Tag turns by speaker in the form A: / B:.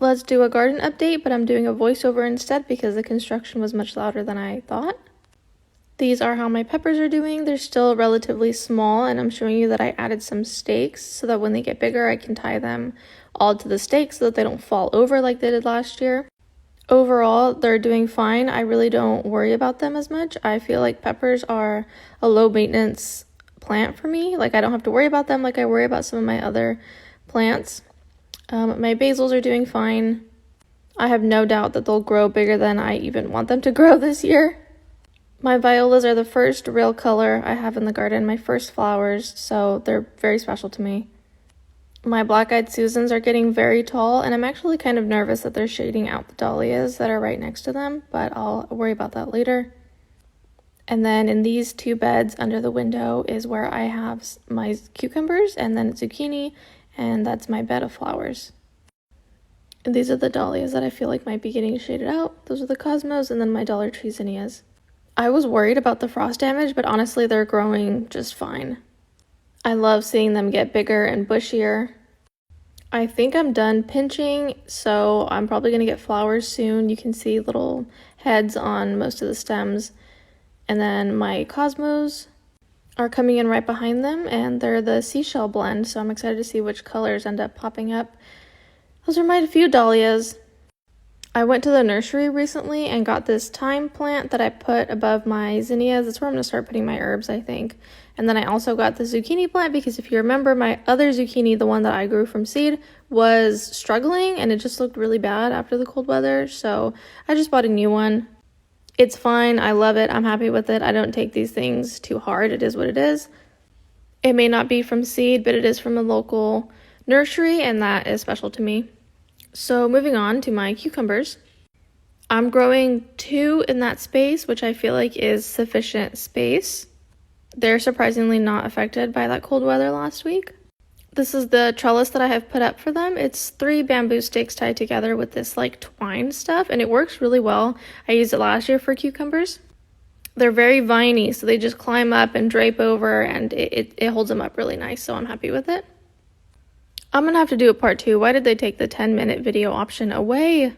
A: Let's do a garden update, but I'm doing a voiceover instead because the construction was much louder than I thought. These are how my peppers are doing. They're still relatively small, and I'm showing you that I added some stakes so that when they get bigger, I can tie them all to the stakes so that they don't fall over like they did last year. Overall, they're doing fine. I really don't worry about them as much. I feel like peppers are a low maintenance plant for me. Like, I don't have to worry about them like I worry about some of my other plants. My basils are doing fine. I have no doubt that they'll grow bigger than I even want them to grow this year. My violas are the first real color I have in the garden, my first flowers, so they're very special to me. My black-eyed Susans are getting very tall, and I'm actually kind of nervous that they're shading out the dahlias that are right next to them, but I'll worry about that later. And then in these two beds under the window is where I have my cucumbers and then zucchini, and that's my bed of flowers. And these are the dahlias that I feel like might be getting shaded out. Those are the cosmos, and then my Dollar Tree zinnias. I was worried about the frost damage, but honestly they're growing just fine. I love seeing them get bigger and bushier. I think I'm done pinching, so I'm probably going to get flowers soon. You can see little heads on most of the stems. And then my cosmos are coming in right behind them, and they're the seashell blend, so I'm excited to see which colors end up popping up. Those are my few dahlias. I went to the nursery recently and got this thyme plant that I put above my zinnias. That's where I'm going to start putting my herbs, I think. And then I also got the zucchini plant because if you remember, my other zucchini, the one that I grew from seed, was struggling and it just looked really bad after the cold weather. So I just bought a new one. It's fine. I love it. I'm happy with it. I don't take these things too hard. It is what it is. It may not be from seed, but it is from a local nursery, and that is special to me. So moving on to my cucumbers. I'm growing 2 in that space, which I feel like is sufficient space. They're surprisingly not affected by that cold weather last week. This is the trellis that I have put up for them. It's 3 bamboo sticks tied together with this like twine stuff, and it works really well. I used it last year for cucumbers. They're very viney, so they just climb up and drape over, and it holds them up really nice, so I'm happy with it. I'm gonna have to do a part 2. Why did they take the 10-minute video option away?